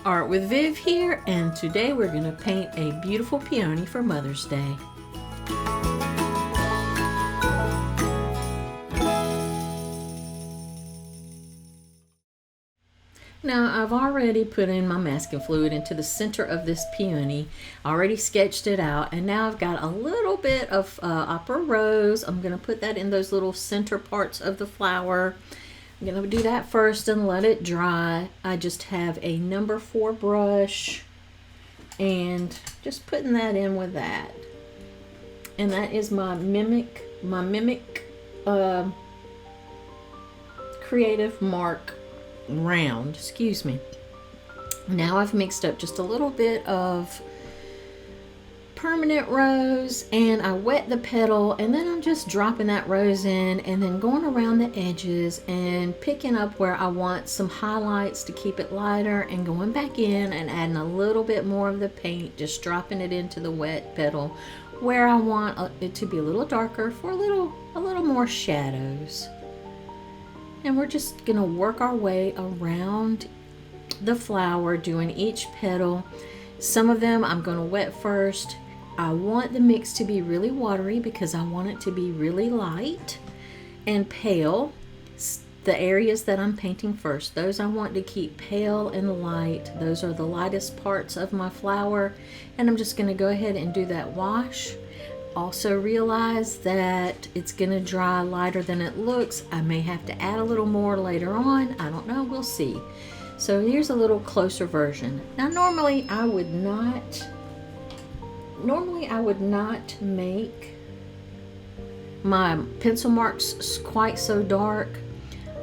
Art with Viv here, and today we're going to paint a beautiful peony for Mother's Day. Now I've already put in my masking fluid into the center of this peony, already sketched it out, and now I've got a little bit of opera rose. I'm going to put that in those little center parts of the flower. I'm going to do that first and let it dry. I just have a number 4 brush and just putting that in with that. And that is my mimic Creative Mark round, excuse me. Now I've mixed up just a little bit of permanent rose and I wet the petal, and then I'm just dropping that rose in and then going around the edges and picking up where I want some highlights to keep it lighter, and going back in and adding a little bit more of the paint, just dropping it into the wet petal where I want it to be a little darker for a little more shadows. And we're just gonna work our way around the flower, doing each petal. Some of them I'm gonna wet first. I want the mix to be really watery because I want it to be really light and pale. The areas that I'm painting first, those I want to keep pale and light. Those are the lightest parts of my flower, and I'm just gonna go ahead and do that wash. Also realize that it's gonna dry lighter than it looks. I may have to add a little more later on. I don't know, we'll see. So here's a little closer version. Now normally I would not make my pencil marks quite so dark,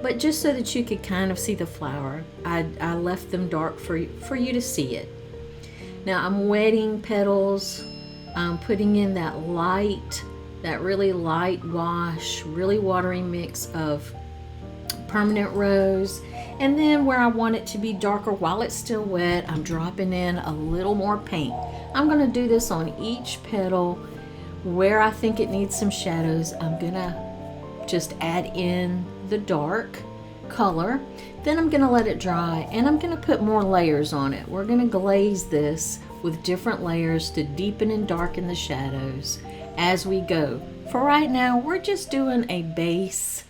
but just so that you could kind of see the flower, I left them dark for you to see it. Now I'm wetting petals. I'm putting in that really light wash, really watery mix of permanent rose. And then where I want it to be darker while it's still wet, I'm dropping in a little more paint. I'm going to do this on each petal. Where I think it needs some shadows, I'm going to just add in the dark color. Then I'm going to let it dry, and I'm going to put more layers on it. We're going to glaze this with different layers to deepen and darken the shadows as we go. For right now, we're just doing a base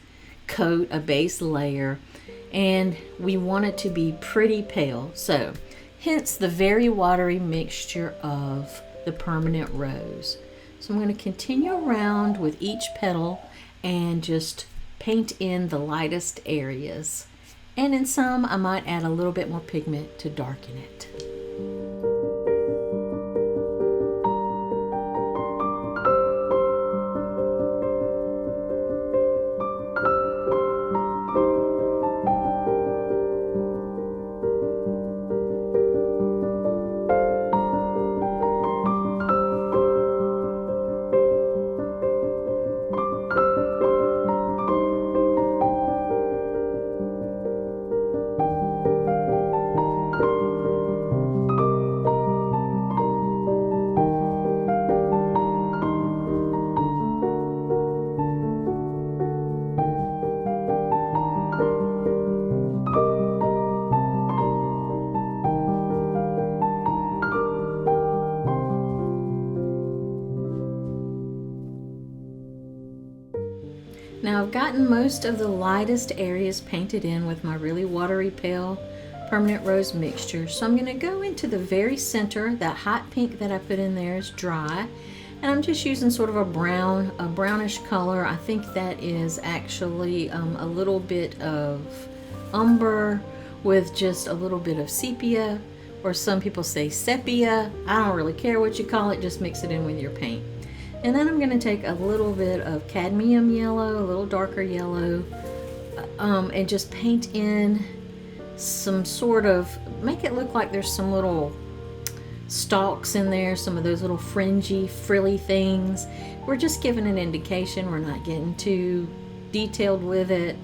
coat, a base layer, and we want it to be pretty pale. So hence the very watery mixture of the permanent rose. So I'm going to continue around with each petal and just paint in the lightest areas. And in some, I might add a little bit more pigment to darken it. Now I've gotten most of the lightest areas painted in with my really watery pale permanent rose mixture. So I'm going to go into the very center. That hot pink that I put in there is dry, and I'm just using sort of a brownish color. I think that is actually a little bit of umber with just a little bit of sepia, or some people say sepia. I don't really care what you call it, just mix it in with your paint. And then I'm going to take a little bit of cadmium yellow, a little darker yellow, and just paint in some sort of, make it look like there's some little stalks in there, some of those little fringy, frilly things. We're just giving an indication. We're not getting too detailed with it.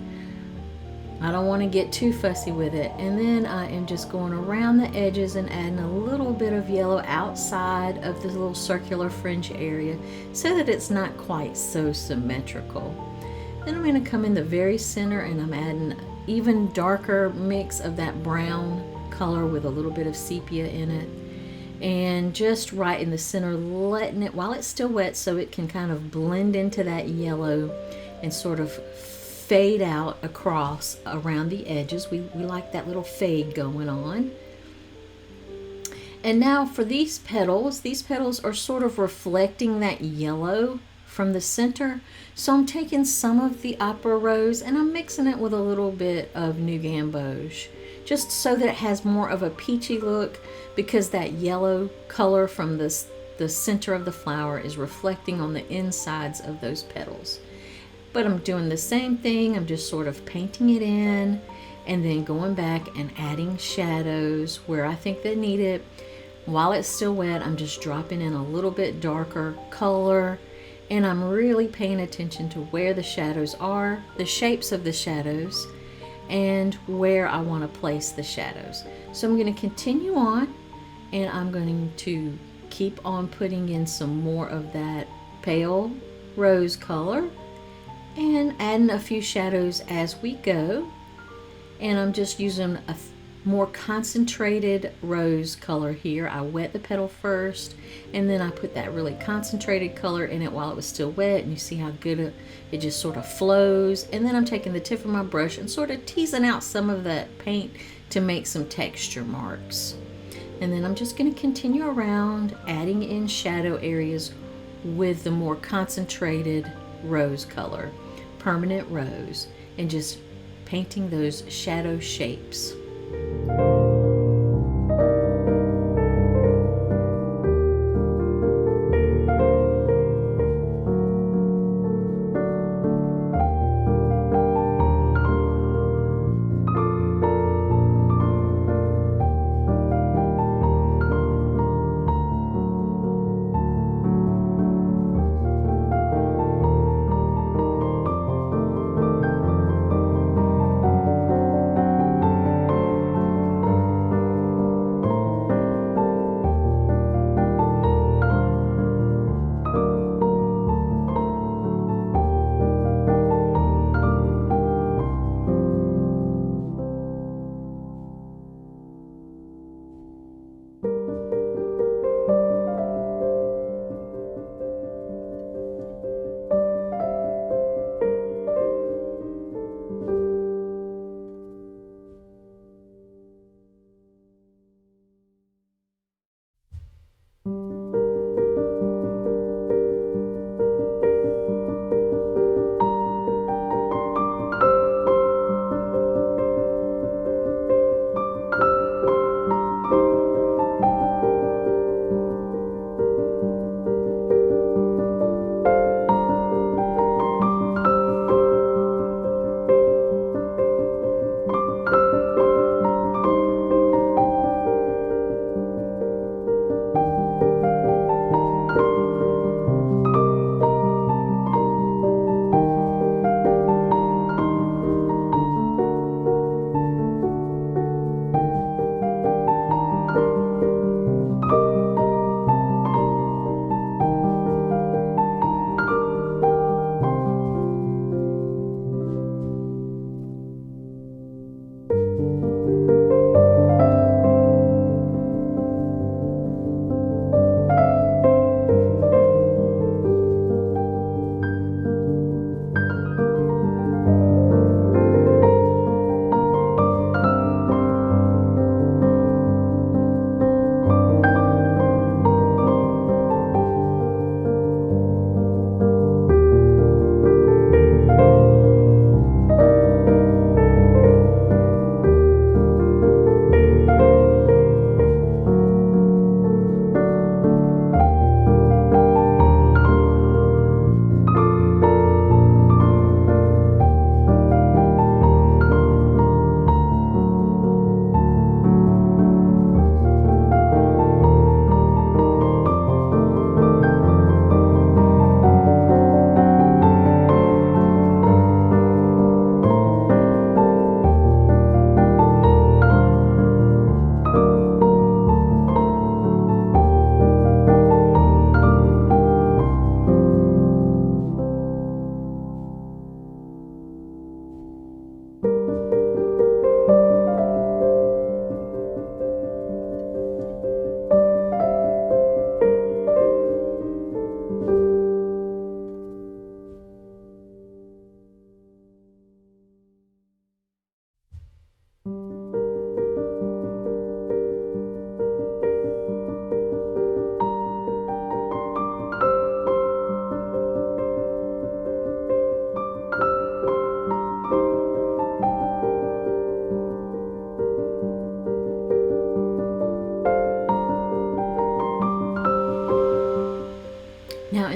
I don't want to get too fussy with it. And then I am just going around the edges and adding a little bit of yellow outside of the little circular fringe area so that it's not quite so symmetrical. Then I'm going to come in the very center and I'm adding even darker mix of that brown color with a little bit of sepia in it. And just right in the center, letting it, while it's still wet, so it can kind of blend into that yellow and sort of fade out across around the edges. We like that little fade going on. And now for these petals are sort of reflecting that yellow from the center. So I'm taking some of the Opera Rose and I'm mixing it with a little bit of New Gamboge, just so that it has more of a peachy look, because that yellow color from the center of the flower is reflecting on the insides of those petals. But I'm doing the same thing. I'm just sort of painting it in and then going back and adding shadows where I think they need it. While it's still wet, I'm just dropping in a little bit darker color, and I'm really paying attention to where the shadows are, the shapes of the shadows, and where I want to place the shadows. So I'm going to continue on, and I'm going to keep on putting in some more of that pale rose color and adding a few shadows as we go. And I'm just using a more concentrated rose color here. I wet the petal first, and then I put that really concentrated color in it while it was still wet, and you see how good it just sort of flows. And then I'm taking the tip of my brush and sort of teasing out some of that paint to make some texture marks. And then I'm just going to continue around adding in shadow areas with the more concentrated rose color, permanent rose, and just painting those shadow shapes.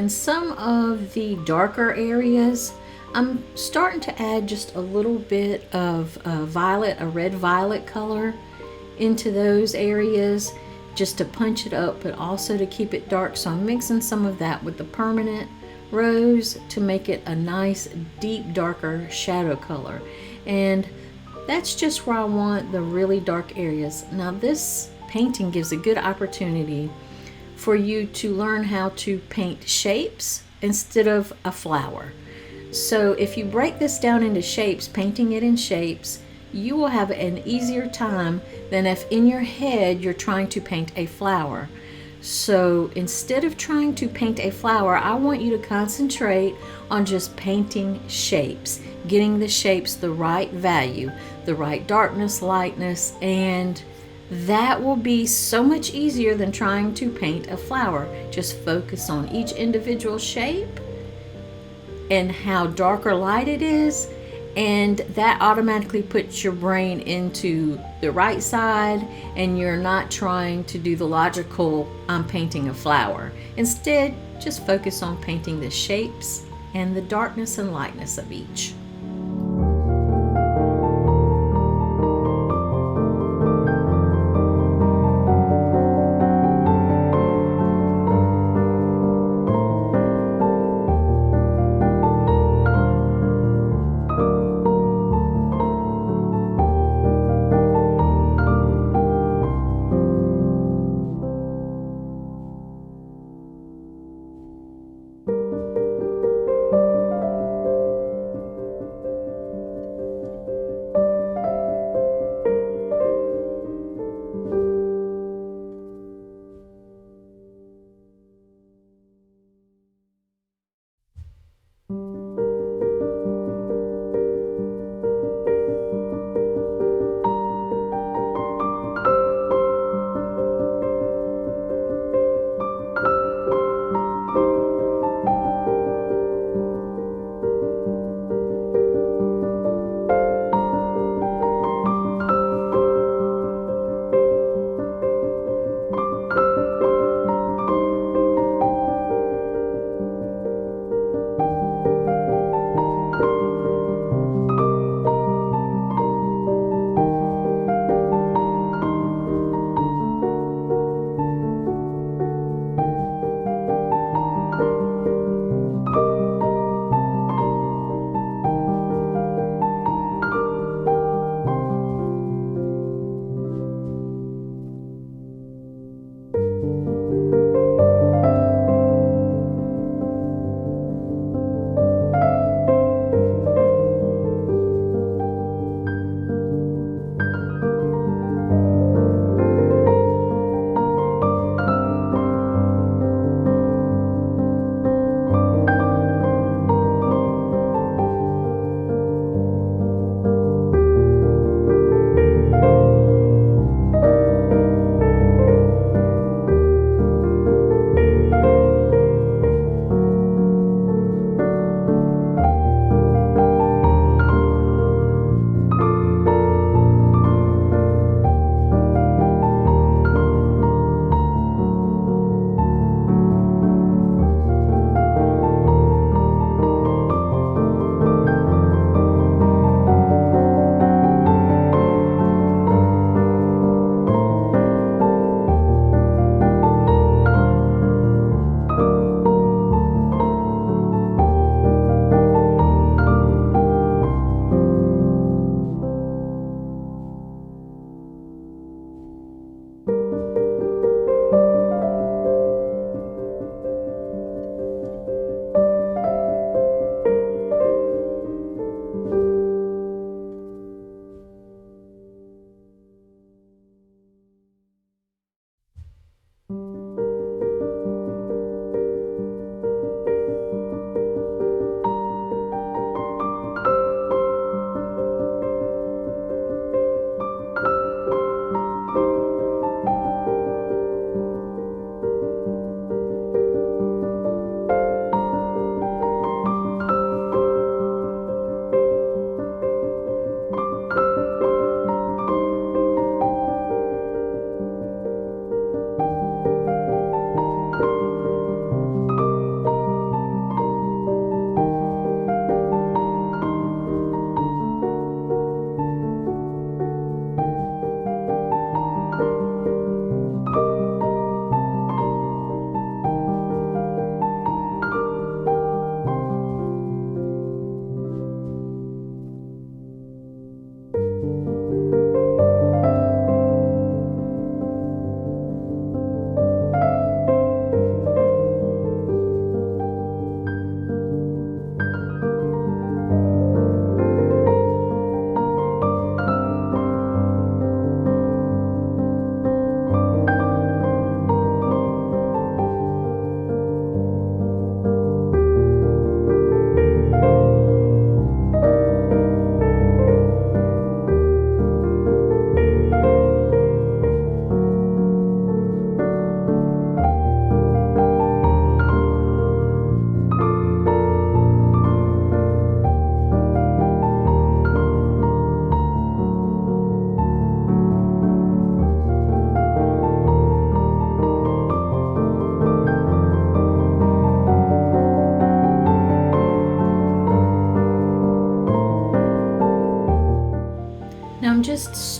in some of the darker areas, I'm starting to add just a little bit of a red violet color into those areas just to punch it up, but also to keep it dark. So I'm mixing some of that with the permanent rose to make it a nice deep darker shadow color. And that's just where I want the really dark areas. Now this painting gives a good opportunity for you to learn how to paint shapes instead of a flower. So if you break this down into shapes, painting it in shapes, you will have an easier time than if in your head you're trying to paint a flower. So instead of trying to paint a flower, I want you to concentrate on just painting shapes, getting the shapes the right value, the right darkness, lightness, and that will be so much easier than trying to paint a flower. Just focus on each individual shape and how dark or light it is, and that automatically puts your brain into the right side, and you're not trying to do the logical, I'm painting a flower. Instead, just focus on painting the shapes and the darkness and lightness of each.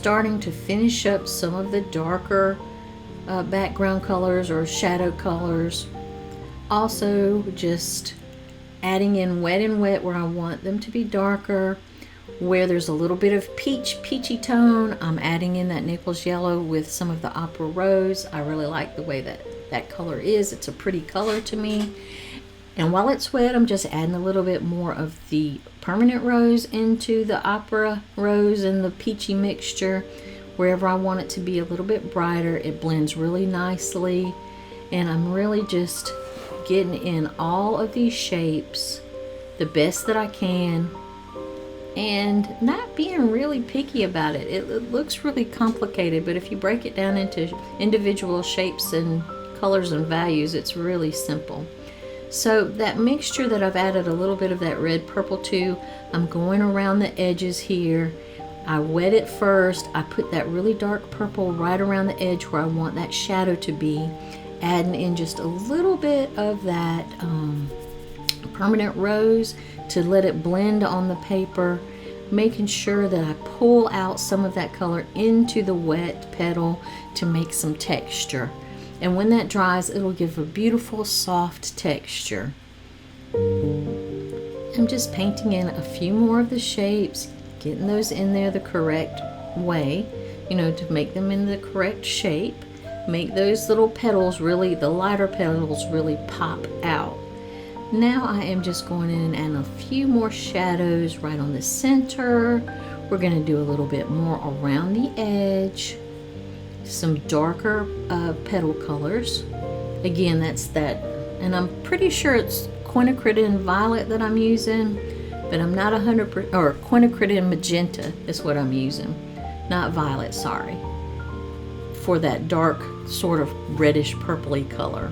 starting to finish up some of the darker background colors or shadow colors. Also just adding in wet and wet where I want them to be darker. Where there's a little bit of peachy tone, I'm adding in that Naples yellow with some of the Opera Rose. I really like the way that color is. It's a pretty color to me. And while it's wet, I'm just adding a little bit more of the Permanent Rose into the Opera Rose and the peachy mixture. Wherever I want it to be a little bit brighter, it blends really nicely. And I'm really just getting in all of these shapes the best that I can, and not being really picky about it. It looks really complicated, but if you break it down into individual shapes and colors and values, it's really simple. So that mixture that I've added a little bit of that red purple to, I'm going around the edges here. I wet it first. I put that really dark purple right around the edge where I want that shadow to be, adding in just a little bit of that Permanent Rose to let it blend on the paper, making sure that I pull out some of that color into the wet petal to make some texture. And when that dries, it'll give a beautiful soft texture. I'm just painting in a few more of the shapes, getting those in there the correct way, to make them in the correct shape. Make those little petals really, the lighter petals really pop out. Now I am just going in and adding a few more shadows right on the center. We're going to do a little bit more around the edge. Some darker petal colors. Again, that's that, and I'm pretty sure it's Quinacridone Violet that I'm using, but I'm not 100%, or Quinacridone Magenta is what I'm using. Not Violet, sorry. For that dark sort of reddish purpley color.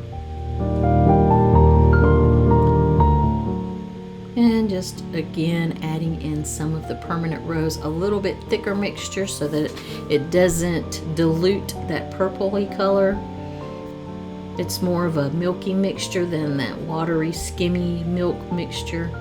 And just again adding in some of the Permanent Rose, a little bit thicker mixture so that it doesn't dilute that purpley color. It's more of a milky mixture than that watery, skimmy milk mixture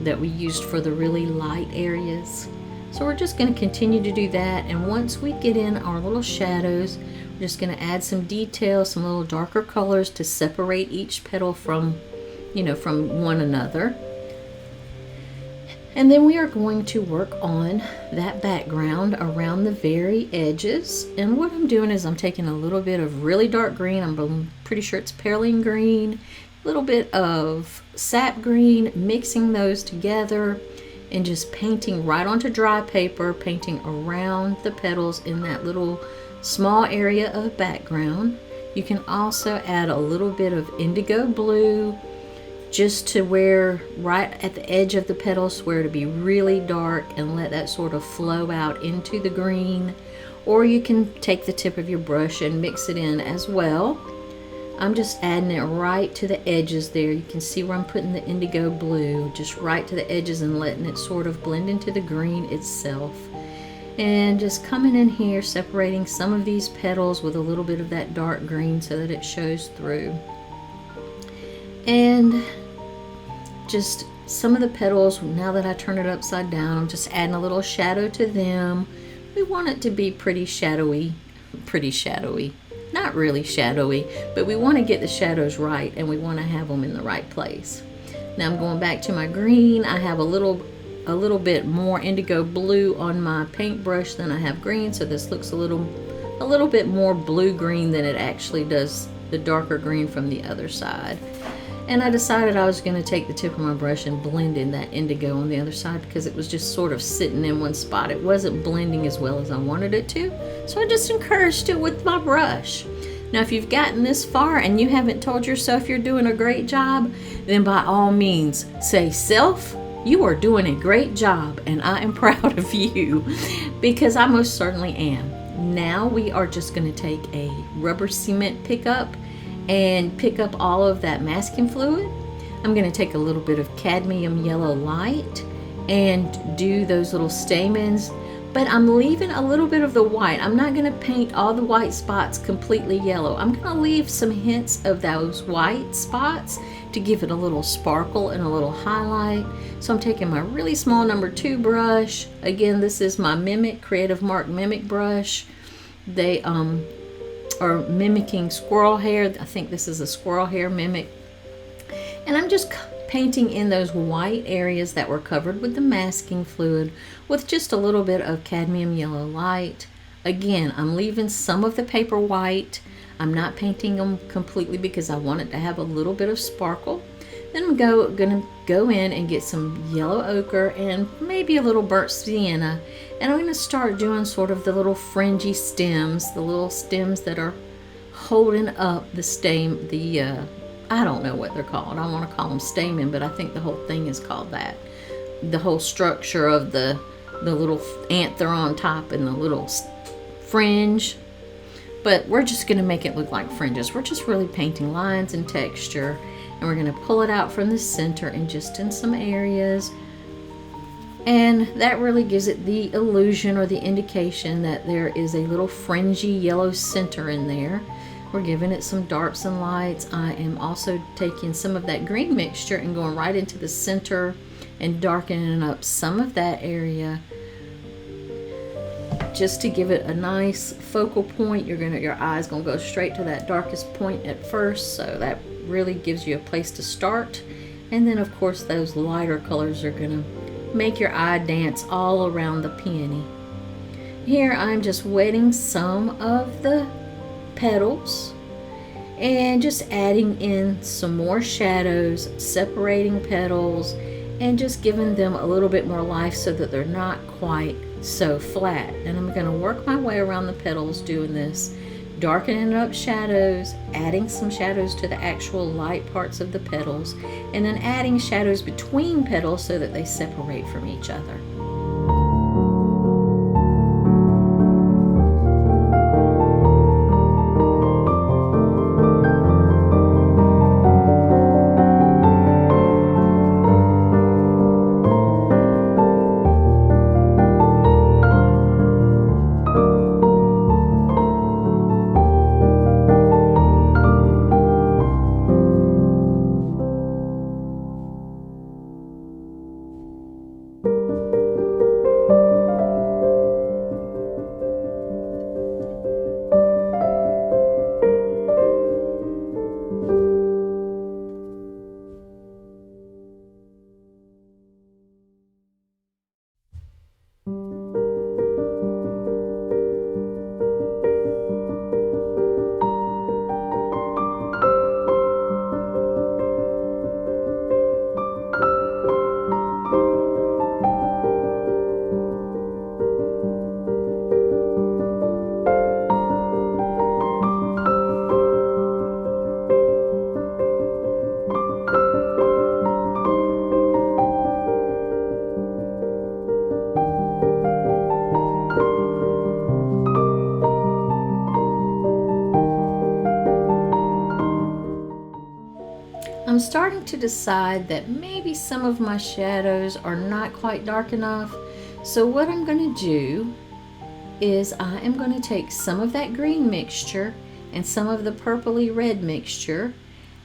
that we used for the really light areas. So we're just going to continue to do that, and once we get in our little shadows, we're just going to add some detail, some little darker colors to separate each petal from one another. And then we are going to work on that background around the very edges. And what I'm doing is I'm taking a little bit of really dark green, I'm pretty sure it's Perylene Green, a little bit of Sap Green, mixing those together and just painting right onto dry paper, painting around the petals in that little small area of background. You can also add a little bit of Indigo Blue, just to where right at the edge of the petals where to be really dark, and let that sort of flow out into the green. Or you can take the tip of your brush and mix it in as well. I'm just adding it right to the edges there. You can see where I'm putting the Indigo Blue, just right to the edges and letting it sort of blend into the green itself. And just coming in here, separating some of these petals with a little bit of that dark green so that it shows through. And just some of the petals, now that I turn it upside down, I'm just adding a little shadow to them. We want it to be pretty shadowy, not really shadowy, but we want to get the shadows right, and we want to have them in the right place. Now I'm going back to my green. I have a little bit more Indigo Blue on my paintbrush than I have green, so this looks a little bit more blue-green than it actually does the darker green from the other side. And I decided I was going to take the tip of my brush and blend in that indigo on the other side, because it was just sort of sitting in one spot. It wasn't blending as well as I wanted it to, so I just encouraged it with my brush. Now, if you've gotten this far and you haven't told yourself you're doing a great job, then by all means say, "Self, you are doing a great job, and I am proud of you," because I most certainly am. Now we are just going to take a rubber cement pickup and pick up all of that masking fluid. I'm going to take a little bit of cadmium yellow light and do those little stamens, but I'm leaving a little bit of the white. I'm not going to paint all the white spots completely yellow. I'm going to leave some hints of those white spots to give it a little sparkle and a little highlight. So I'm taking my really small number 2 brush. Again, this is my Mimic, Creative Mark Mimic brush. They are mimicking squirrel hair. I think this is a squirrel hair Mimic. And I'm just painting in those white areas that were covered with the masking fluid with just a little bit of cadmium yellow light. Again, I'm leaving some of the paper white. I'm not painting them completely because I want it to have a little bit of sparkle. Then I'm gonna go in and get some yellow ochre and maybe a little burnt sienna, and I'm gonna start doing sort of the little fringy stems, the little stems that are holding up the stem, I don't know what they're called. I want to call them stamen, but I think the whole thing is called that. The whole structure of the little anther on top and the little fringe. But we're just going to make it look like fringes. We're just really painting lines and texture, and we're going to pull it out from the center and just in some areas. And that really gives it the illusion or the indication that there is a little fringy yellow center in there. We're giving it some darks and lights. I am also taking some of that green mixture and going right into the center and darkening up some of that area just to give it a nice focal point. Your eye's gonna go straight to that darkest point at first, so that really gives you a place to start. And then of course those lighter colors are gonna make your eye dance all around the peony. Here I'm just wetting some of the petals and just adding in some more shadows, separating petals, and just giving them a little bit more life so that they're not quite so flat. And I'm going to work my way around the petals doing this, darkening up shadows, adding some shadows to the actual light parts of the petals, and then adding shadows between petals so that they separate from each other. I'm starting to decide that maybe some of my shadows are not quite dark enough. So what I'm going to do is I am going to take some of that green mixture and some of the purpley red mixture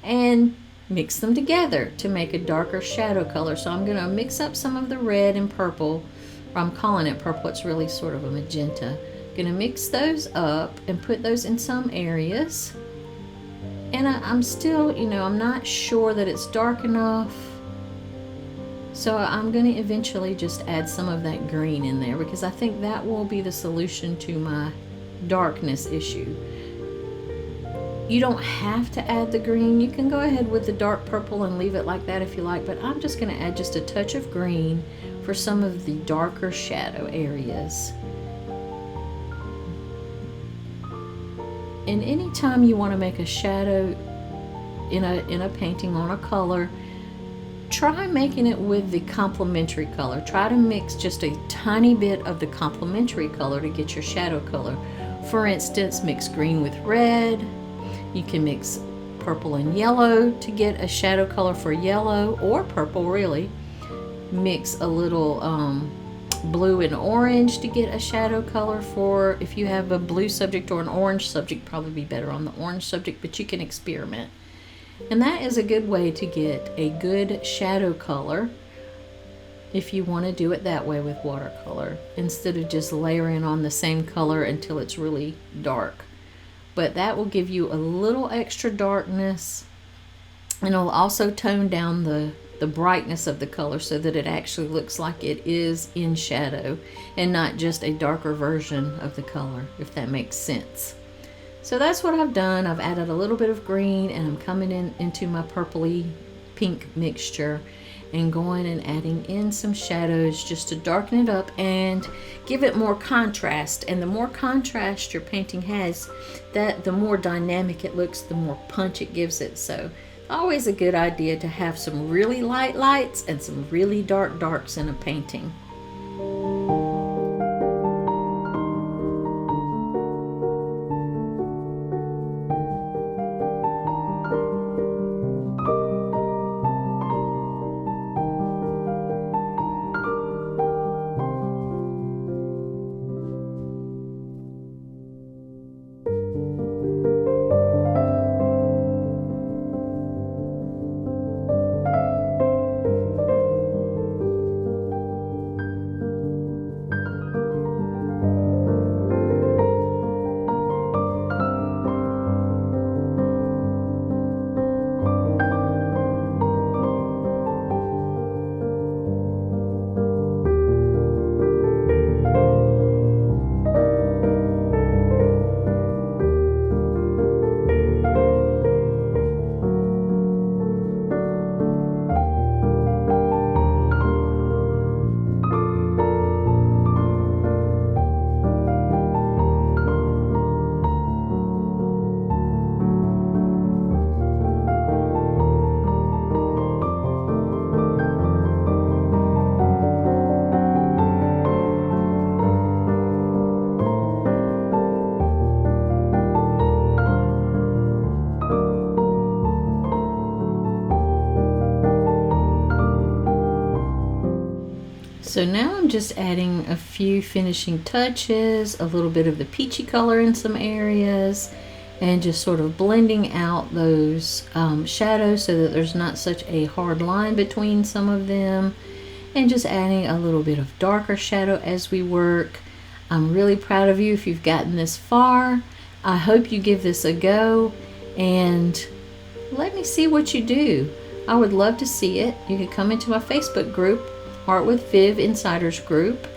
and mix them together to make a darker shadow color. So I'm going to mix up some of the red and purple, or I'm calling it purple, it's really sort of a magenta. Going to mix those up and put those in some areas. And I'm still, I'm not sure that it's dark enough. So I'm going to eventually just add some of that green in there because I think that will be the solution to my darkness issue. You don't have to add the green. You can go ahead with the dark purple and leave it like that if you like, but I'm just going to add just a touch of green for some of the darker shadow areas. And anytime you want to make a shadow in a painting on a color, try making it with the complementary color. Try to mix just a tiny bit of the complementary color to get your shadow color. For instance, mix green with red. You can mix purple and yellow to get a shadow color for yellow, or purple really. Mix a little blue and orange to get a shadow color for, if you have a blue subject or an orange subject, probably be better on the orange subject, but you can experiment. And that is a good way to get a good shadow color if you want to do it that way with watercolor, instead of just layering on the same color until it's really dark. But that will give you a little extra darkness, and it'll also tone down the brightness of the color so that it actually looks like it is in shadow and not just a darker version of the color, if that makes sense. So that's what I've done. I've added a little bit of green, and I'm coming into my purpley pink mixture and going and adding in some shadows just to darken it up and give it more contrast. And the more contrast your painting has, the more dynamic it looks, the more punch it gives it. So always a good idea to have some really light lights and some really dark darks in a painting. So now I'm just adding a few finishing touches, a little bit of the peachy color in some areas, and just sort of blending out those shadows so that there's not such a hard line between some of them, and just adding a little bit of darker shadow as we work. I'm really proud of you if you've gotten this far. I hope you give this a go and let me see what you do. I would love to see it. You can come into my Facebook group, Art with Viv Insiders group.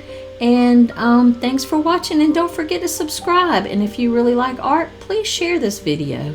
And thanks for watching, and don't forget to subscribe. And if you really like art, please share this video.